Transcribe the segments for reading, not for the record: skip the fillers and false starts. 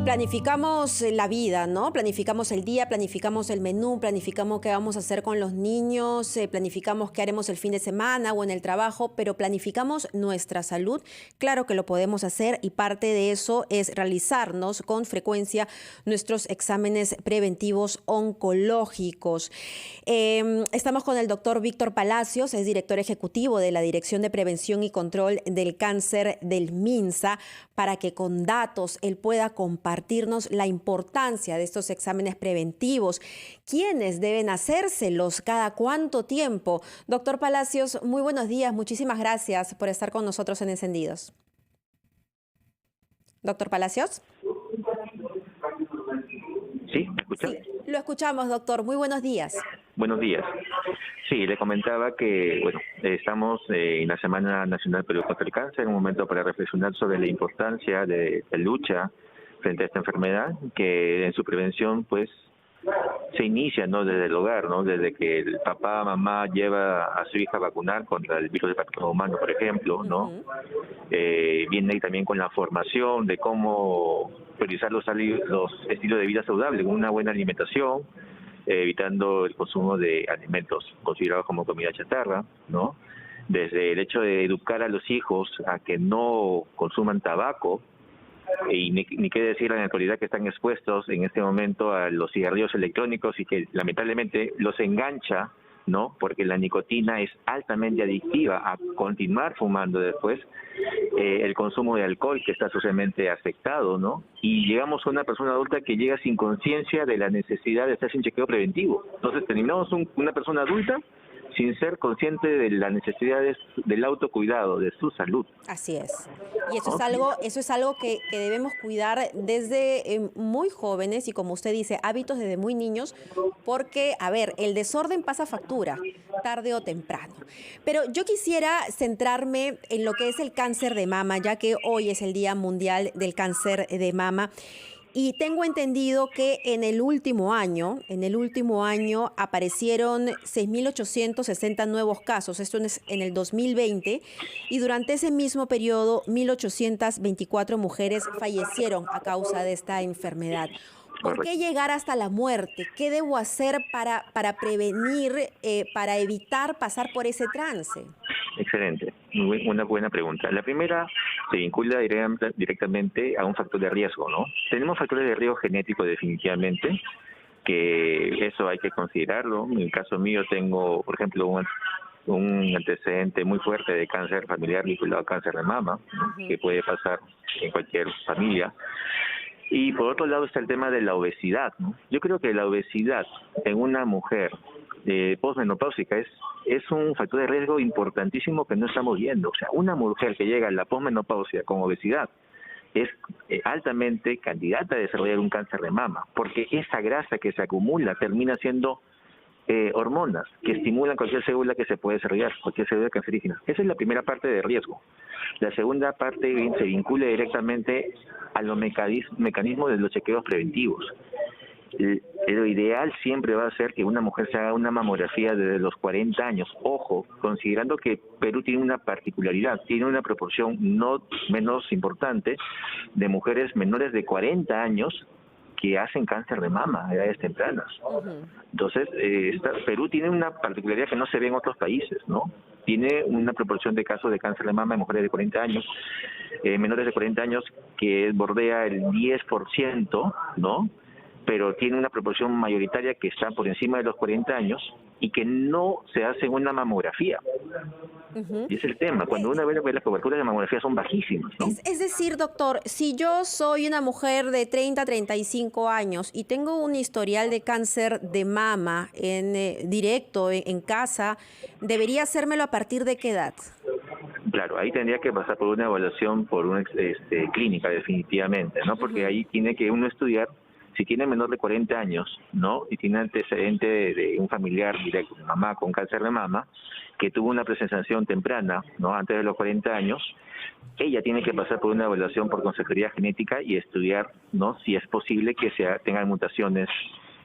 Planificamos la vida, ¿no? Planificamos el día, planificamos el menú, planificamos qué vamos a hacer con los niños, planificamos qué haremos el fin de semana o en el trabajo, pero planificamos nuestra salud. Claro que lo podemos hacer y parte de eso es realizarnos con frecuencia nuestros exámenes preventivos oncológicos. Estamos con el doctor Víctor Palacios, es director ejecutivo de la Dirección de Prevención y Control del Cáncer del MINSA, para que con datos él pueda compartirnos la importancia de estos exámenes preventivos. ¿Quiénes deben hacérselos? ¿Cada cuánto tiempo? Doctor Palacios, muy buenos días. Muchísimas gracias por estar con nosotros en Encendidos. Doctor Palacios. ¿Sí? ¿Me escucha? Sí, lo escuchamos, doctor. Muy buenos días. Buenos días. Sí, le comentaba que, bueno, estamos en la Semana Nacional Perú contra el Cáncer, un momento para reflexionar sobre la importancia de la lucha frente a esta enfermedad, que en su prevención, pues, se inicia, ¿no?, desde el hogar, ¿no?, desde que el papá, mamá lleva a su hija a vacunar contra el virus del papiloma humano, por ejemplo, ¿no? Viene ahí también con la formación de cómo priorizar los estilos de vida saludables, con una buena alimentación, evitando el consumo de alimentos considerados como comida chatarra, ¿no? Desde el hecho de educar a los hijos a que no consuman tabaco, y ni qué decir en la actualidad que están expuestos en este momento a los cigarrillos electrónicos y que lamentablemente los engancha, ¿no? Porque la nicotina es altamente adictiva a continuar fumando después, el consumo de alcohol que está socialmente afectado, ¿no? Y llegamos a una persona adulta que llega sin conciencia de la necesidad de hacerse un chequeo preventivo. Entonces terminamos una persona adulta sin ser consciente de las necesidades del autocuidado, de su salud. Así es. Y eso es algo que debemos cuidar desde muy jóvenes y, como usted dice, hábitos desde muy niños, porque, a ver, el desorden pasa factura, tarde o temprano. Pero yo quisiera centrarme en lo que es el cáncer de mama, ya que hoy es el Día Mundial del Cáncer de Mama. Y tengo entendido que en el último año aparecieron 6.860 nuevos casos, esto es en el 2020, y durante ese mismo periodo 1.824 mujeres fallecieron a causa de esta enfermedad. ¿Por qué llegar hasta la muerte? ¿Qué debo hacer para prevenir, para evitar pasar por ese trance? Excelente, una buena pregunta. La primera se vincula directamente a un factor de riesgo, ¿no? Tenemos factores de riesgo genético definitivamente, que eso hay que considerarlo. En el caso mío tengo, por ejemplo, un antecedente muy fuerte de cáncer familiar vinculado a cáncer de mama, ¿no?, que puede pasar en cualquier familia. Y por otro lado está el tema de la obesidad, ¿no? Yo creo que la obesidad en una mujer posmenopáusica es un factor de riesgo importantísimo que no estamos viendo. O sea, una mujer que llega a la posmenopausia con obesidad es altamente candidata a desarrollar un cáncer de mama, porque esa grasa que se acumula termina siendo hormonas que estimulan cualquier célula que se puede desarrollar, cualquier célula cancerígena. Esa es la primera parte de riesgo. La segunda parte se vincula directamente a los mecanismos de los chequeos preventivos. Lo ideal siempre va a ser que una mujer se haga una mamografía desde los 40 años. Ojo, considerando que Perú tiene una particularidad, tiene una proporción no menos importante de mujeres menores de 40 años que hacen cáncer de mama a edades tempranas. Entonces, Perú tiene una particularidad que no se ve en otros países, ¿no? Tiene una proporción de casos de cáncer de mama en mujeres de 40 años, menores de 40 años, que bordea el 10%, ¿no? Pero tiene una proporción mayoritaria que está por encima de los 40 años y que no se hace una mamografía. Y es el tema, cuando uno ve las coberturas de mamografía son bajísimas, ¿no? Es decir, doctor, si yo soy una mujer de 30 a 35 años y tengo un historial de cáncer de mama directo en casa, ¿debería hacérmelo a partir de qué edad? Claro, ahí tendría que pasar por una evaluación por una clínica definitivamente, ¿no? Porque ahí tiene que uno estudiar si tiene menor de 40 años, ¿no?, y tiene antecedente de un familiar directo, mamá con cáncer de mama, que tuvo una presentación temprana, ¿no?, antes de los 40 años, ella tiene que pasar por una evaluación por consejería genética y estudiar, ¿no?, si es posible que tengan mutaciones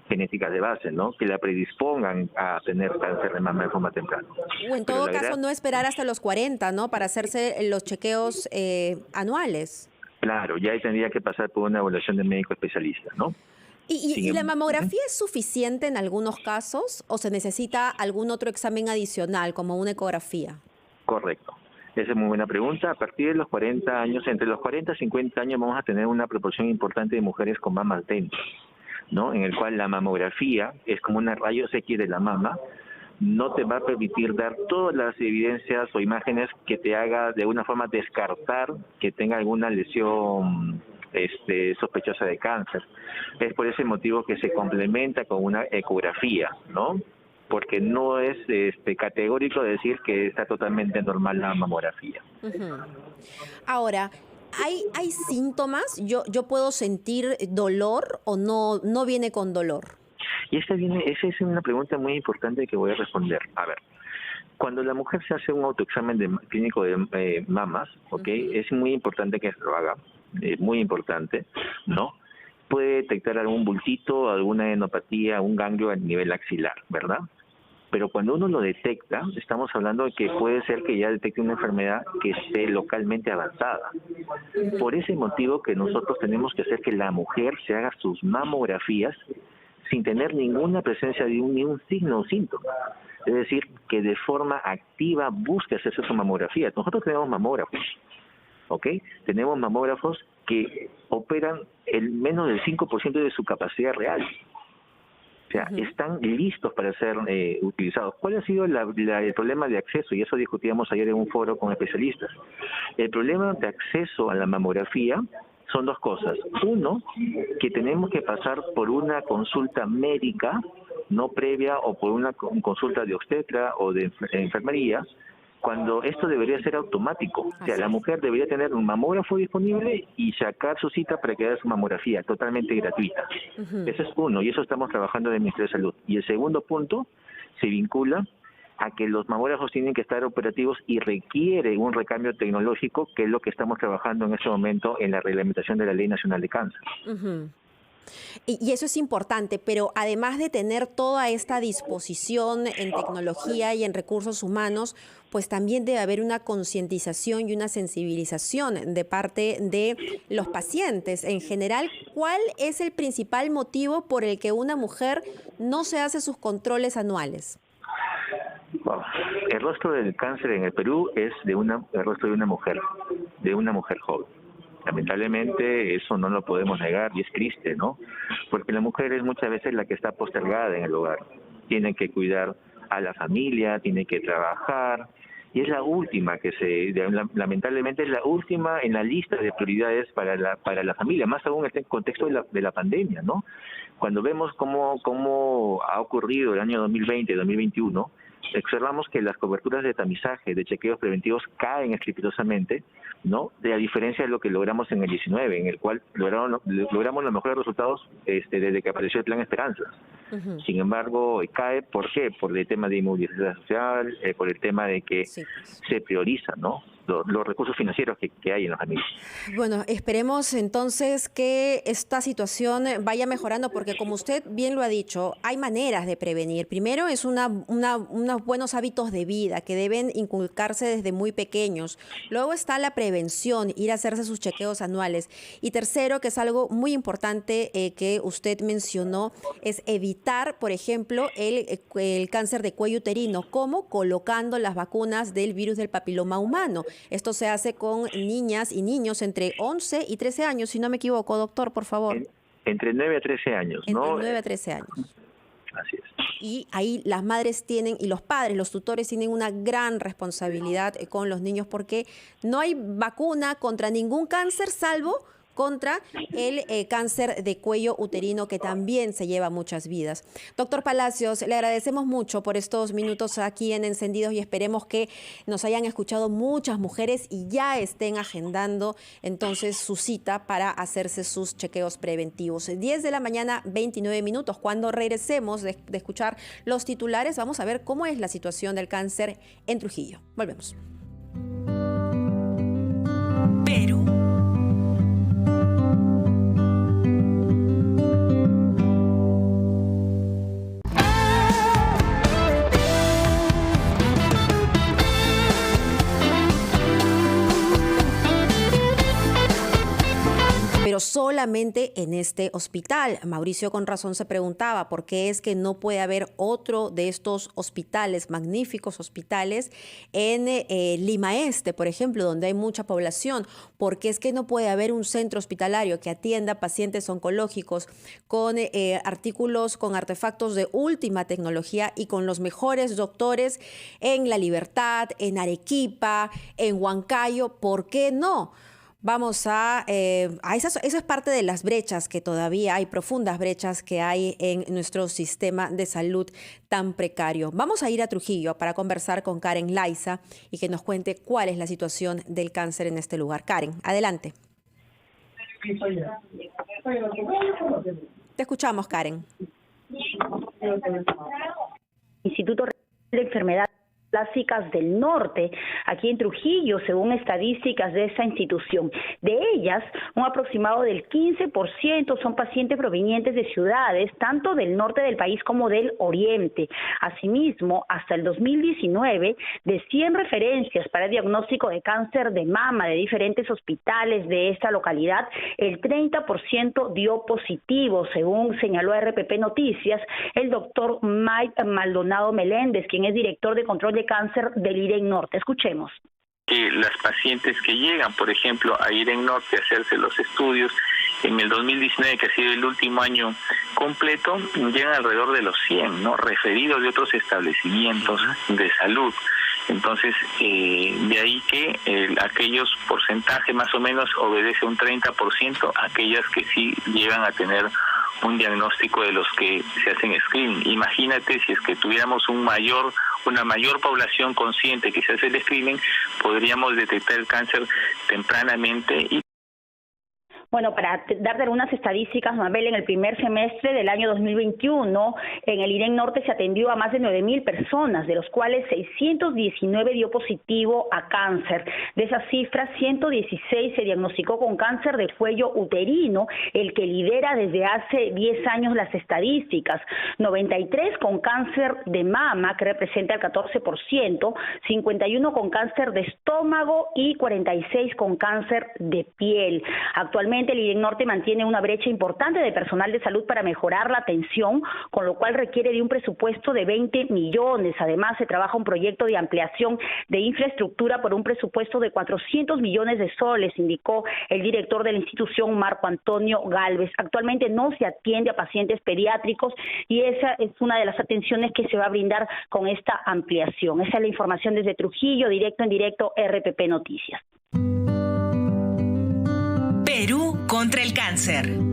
genéticas de base, ¿no?, que la predispongan a tener cáncer de mama de forma temprana. O en todo caso, no esperar hasta los 40, ¿no?, para hacerse los chequeos anuales. Claro, ya ahí tendría que pasar por una evaluación de médico especialista, ¿no? ¿Y la Ujú. mamografía es suficiente en algunos casos o se necesita algún otro examen adicional, como una ecografía? Correcto. Esa es muy buena pregunta. A partir de los 40 años, entre los 40 y 50 años, vamos a tener una proporción importante de mujeres con mamas densas, ¿no? En el cual la mamografía es como una rayos X de la mama, no te va a permitir dar todas las evidencias o imágenes que te haga de una forma descartar que tenga alguna lesión sospechosa de cáncer. Es por ese motivo que se complementa con una ecografía, ¿no? Porque no es categórico decir que está totalmente normal la mamografía. Ujú. Ahora, ¿hay síntomas? ¿Yo puedo sentir dolor o no viene con dolor? Y esa es una pregunta muy importante que voy a responder. A ver, cuando la mujer se hace un autoexamen clínico de mamas, ¿ok? Ujú. Es muy importante que se lo haga, muy importante, ¿no? Puede detectar algún bultito, alguna enopatía, un ganglio a nivel axilar, ¿verdad? Pero cuando uno lo detecta, estamos hablando de que puede ser que ya detecte una enfermedad que esté localmente avanzada. Por Ujú. ese motivo que nosotros tenemos que hacer que la mujer se haga sus mamografías sin tener ninguna presencia de ni un signo o síntoma. Es decir, que de forma activa busque hacerse su mamografía. Nosotros tenemos mamógrafos, ¿ok? Tenemos mamógrafos que operan el menos del 5% de su capacidad real. O sea, Ujú. están listos para ser utilizados. ¿Cuál ha sido el problema de acceso? Y eso discutíamos ayer en un foro con especialistas. El problema de acceso a la mamografía son dos cosas. Uno, que tenemos que pasar por una consulta médica, no previa, o por una consulta de obstetra o de enfermería, cuando esto debería ser automático. O sea, Así la es. mujer debería tener un mamógrafo disponible y sacar su cita para que haga su mamografía totalmente gratuita. Ujú. Ese es uno, y eso estamos trabajando en el Ministerio de Salud. Y el segundo punto se vincula a que los mamógrafos tienen que estar operativos y requiere un recambio tecnológico, que es lo que estamos trabajando en este momento en la reglamentación de la Ley Nacional de Cáncer. Ujú. Y eso es importante, pero además de tener toda esta disposición en tecnología y en recursos humanos, pues también debe haber una concientización y una sensibilización de parte de los pacientes. En general, ¿cuál es el principal motivo por el que una mujer no se hace sus controles anuales? Wow. El rostro del cáncer en el Perú es el rostro de una mujer joven. Lamentablemente eso no lo podemos negar y es triste, ¿no? Porque la mujer es muchas veces la que está postergada en el hogar. Tiene que cuidar a la familia, tiene que trabajar y es la última lamentablemente es la última en la lista de prioridades para la familia, más aún en el contexto de la pandemia, ¿no? Cuando vemos cómo ha ocurrido el año 2020, 2021, observamos que las coberturas de tamizaje, de chequeos preventivos caen estrepitosamente, ¿no? De a diferencia de lo que logramos en el 19, en el cual logramos los mejores resultados desde que apareció el Plan Esperanza. Ujú. Sin embargo, cae, ¿por qué? Por el tema de inmovilización social, por el tema de que Sí, pues. se priorizan, ¿no? Los recursos financieros que hay en las familias. Bueno, esperemos entonces que esta situación vaya mejorando porque como usted bien lo ha dicho, hay maneras de prevenir. Primero es unos buenos hábitos de vida que deben inculcarse desde muy pequeños. Luego está la prevención, ir a hacerse sus chequeos anuales. Y tercero, que es algo muy importante que usted mencionó, es evitar, por ejemplo, el cáncer de cuello uterino. ¿Cómo? Colocando las vacunas del virus del papiloma humano. Esto se hace con niñas y niños entre 11 y 13 años, si no me equivoco, doctor, por favor. Entre 9 a 13 años, Entre ¿no? 9 a 13 años. Así es. Y ahí las madres tienen, y los padres, los tutores tienen una gran responsabilidad con los niños porque no hay vacuna contra ningún cáncer salvo contra el cáncer de cuello uterino que también se lleva muchas vidas. Doctor Palacios, le agradecemos mucho por estos minutos aquí en Encendidos y esperemos que nos hayan escuchado muchas mujeres y ya estén agendando entonces su cita para hacerse sus chequeos preventivos. 10 de la mañana, 29 minutos. Cuando regresemos de escuchar los titulares, vamos a ver cómo es la situación del cáncer en Trujillo. Volvemos. Perú. pero solamente en este hospital. Mauricio con razón se preguntaba por qué es que no puede haber otro de estos hospitales, magníficos hospitales, en Lima Este, por ejemplo, donde hay mucha población. ¿Por qué es que no puede haber un centro hospitalario que atienda pacientes oncológicos con artículos, con artefactos de última tecnología y con los mejores doctores en La Libertad, en Arequipa, en Huancayo? ¿Por qué no? Vamos esa es parte de las brechas que todavía hay, profundas brechas que hay en nuestro sistema de salud tan precario. Vamos a ir a Trujillo para conversar con Karen Laiza y que nos cuente cuál es la situación del cáncer en este lugar. Karen, adelante. Te escuchamos, Karen. Instituto de Enfermedades Clásicas del Norte, aquí en Trujillo, según estadísticas de esa institución. De ellas, un aproximado del 15% son pacientes provenientes de ciudades, tanto del norte del país como del oriente. Asimismo, hasta el 2019, de 100 referencias para diagnóstico de cáncer de mama de diferentes hospitales de esta localidad, el 30% dio positivo, según señaló RPP Noticias el doctor Mike Maldonado Meléndez, quien es director de control de cáncer del IREN Norte. Escuchemos. Las pacientes que llegan, por ejemplo, a IREN Norte a hacerse los estudios en el 2019, que ha sido el último año completo, llegan alrededor de los 100, ¿no? Referidos de otros establecimientos de salud. Entonces, de ahí que aquellos porcentajes más o menos obedece un 30%, aquellas que sí llegan a tener un diagnóstico de los que se hacen screening. Imagínate si es que tuviéramos una mayor población consciente que se hace el screening, podríamos detectar el cáncer tempranamente. Bueno, para darte algunas estadísticas, Mabel, en el primer semestre del año 2021, en el IREN Norte se atendió a más de 9,000 personas, de los cuales 619 dio positivo a cáncer. De esas cifras, 116 se diagnosticó con cáncer de cuello uterino, el que lidera desde hace 10 años las estadísticas. 93 con cáncer de mama, que representa el 14%, 51 con cáncer de estómago y 46 con cáncer de piel. Actualmente, el IREN Norte mantiene una brecha importante de personal de salud para mejorar la atención, con lo cual requiere de un presupuesto de 20 millones. Además, se trabaja un proyecto de ampliación de infraestructura por un presupuesto de 400 millones de soles, indicó el director de la institución, Marco Antonio Galvez. Actualmente no se atiende a pacientes pediátricos y esa es una de las atenciones que se va a brindar con esta ampliación. Esa es la información desde Trujillo, directo en directo, RPP Noticias. Perú contra el cáncer.